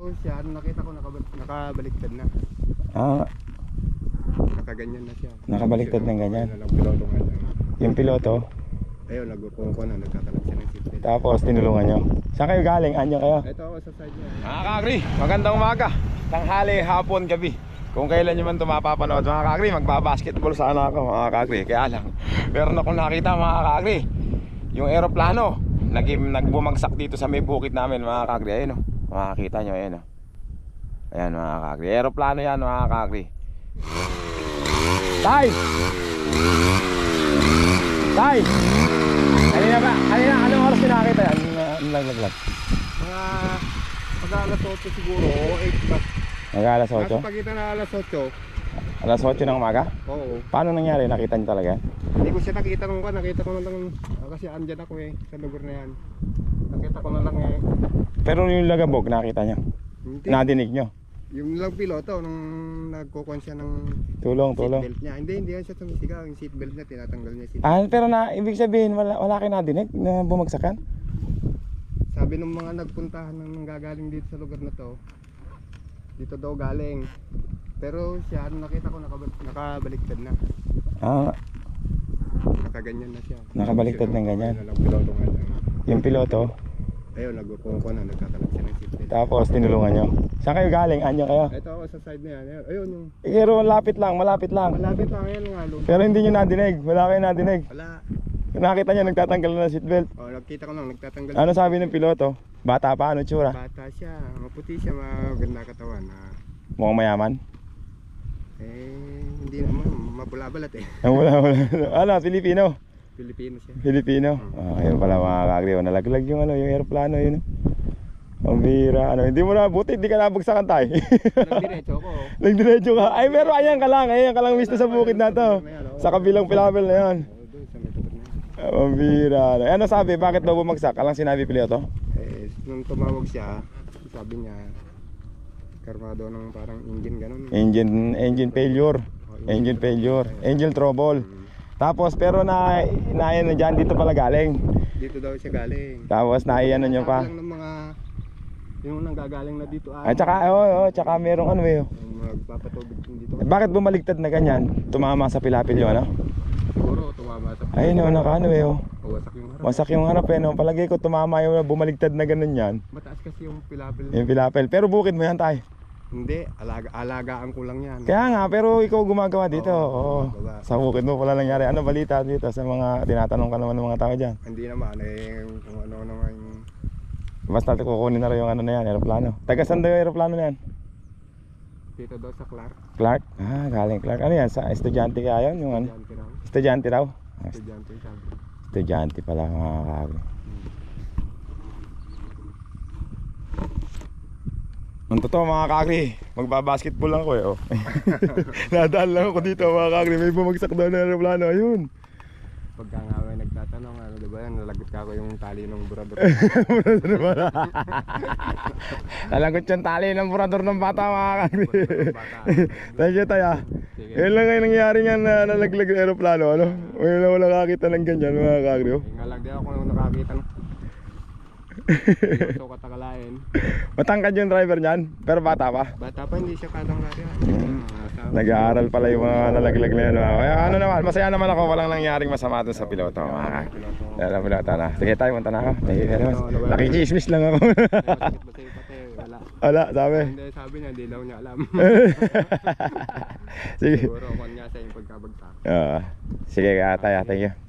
Pero siya, nakita ko nakabaliktad na. Ah, Nakaganyan na siya. nakabaliktad ng ganyan. Piloto nga lang. Yung piloto, Ayun, nagkukuha na, nagkakalat siya ng seatbelt. tapos tinulungan nyo. Saan kayo galing? Anyo kayo? Ito ako sa side niya. Mga kakri, magandang umaga. Tanghali, hapon, gabi. Kung kailan nyo man ito mapapanood, mga kakri, magbabasketball sana ako, mga kakri. Kaya lang, meron akong nakita, mga kakri, yung eroplano nagbumagsak dito sa may bukid namin, mga kakri. Ayun o, makakita nyo, ayun o. Ayan, mga kakri, eroplano yan, mga kakri. Tay! Tay! Kanina, anong oras pinakita yan? Laglag. Mga pag-alas 8 siguro, o 8 pa. Mag-alas Nasa 8? pagitan na alas 8. Alas 8 ng umaga? Oo. Paano nangyari? Nakita nyo talaga yan? Hindi ko siya nakita nakita ko na lang kasi andyan ako sa lugar na yan. Nakita ko na lang Pero yung lagabog, nakita nyo? Hindi. Nadinig nyo? Yung lang piloto nung nagkukuhan siya ng Tulong. seatbelt niya. Hindi yan siya tumitigaw. Yung seatbelt niya, tinatanggal niya seatbelt. Ah, pero ibig sabihin, wala kayo nadinig na bumagsakan? Sabi ng mga nagpuntahan ng gagaling dito sa lugar na to, dito daw galing. Pero siya, nakita ko nakabaliktad na. Ah, Nakaganyan na siya. nakabaliktad ng ganyan. Ayun, lang piloto nga lang. Yung piloto, Ayun, nagkukuha na, nagkakalat siya ng seatbelt. tapos tinulungan nyo. Saan kayo galing? Anyo kayo? Ito ako sa side na yan. Ayun yung Pero malapit lang. malapit lang yan nga. Pero hindi nyo nadinig. Wala kayo nadinig. Wala. Nakita nyo nagtatanggal na ng seatbelt. Oh, nakita ko lang nagtatanggal. Ano sabi ng piloto? Bata pa, ano tsura? Bata siya, maputi siya, maganda katawan. Mukhang mayaman? Hindi naman, mapula-balat Wala. Ano, Filipino? Pilipino siya. Filipino? Ah, yun pala mga kakriw. Nalaglag yung yung aeroplano yun. Ang bira. Hindi mo na, buti hindi ka nabagsakan tayo. Nagdiretso ko. Nagdiretso ka. Ay, pero ayan ka lang mismo sa bukid na to. Sa kabilang pilapil na yan. Doon sa may tapat na yan. Ang bira. Ano sabi? Bakit daw bumagsak? Alang sinabi piloto? Nung tumawag siya, sabi niya, karmado ng parang engine ganun. Engine failure. Engine failure. Engine trouble. Tapos pero na dyan dito pala galing. Dito daw siya galing. Tapos naiano nyo pa. Lang ng mga, yung nanggagaling na dito. At saka, tsaka merong Magpapatubig dito. bakit bumaligtad na ganyan? Tumama sa pilapil yung Siguro tumama sa Ayun wasak yung harap. wasak yung harap Palagay ko tumama yung bumaligtad na ganun yan. Mataas kasi yung pilapil. Yung pilapil. Pero bukid mo yan tayo. Hindi, alagaan ko lang yan. Kaya nga, pero ikaw gumagawa dito. Oo. gumagawa. Sa bukid mo pala nangyari. Ano balita dito sa mga tinatanong ka naman ng mga tao dyan? Hindi naman, kung ano naman yung... Basta kukunin na rin yung na yan, aeroplano. Taga saan daw yung aeroplano na yan? Dito daw sa Clark. Clark? Ah, galing Clark. Ano yan? Sa estudyante kaya yun? Yung ano? Estudyante raw. Estudyante raw? Estudyante sabi. Estudyante pala mga kakagri. Ang totoo mga kakri, magbabasketball lang ako Nadaan lang ako dito mga kakri, may bumagsak daw na aeroplano, ayun. Pagka nga may nagtatanong, diba yan, nalagot ka ko yung tali ng burador. Nalagot yung tali ng burador ng bata mga kakri. Thank you tayo. Yun lang ngayon nangyari nga na nalaglag yung aeroplano, ano? Ngayon lang wala nakakita ng ganyan mga kakri. Nga lang din ako nung nakakita no. So katakalain. Matangkad yung driver niyan, pero bata pa. Bata pa, hindi siya katangkad yan. Nag-aaral pala yung mga nalaglag na yan. Kaya ano naman, masaya naman ako. Walang nangyaring masama dun sa piloto. Alam mo na. Sige tayo, punta na ako. Nakichismis lang ako. Wala, sabi. Hindi, sabi niya, hindi daw niya alam. Sige. Siguro, kung niya sa yung pagkabagsak. Sige, tayo. Thank you.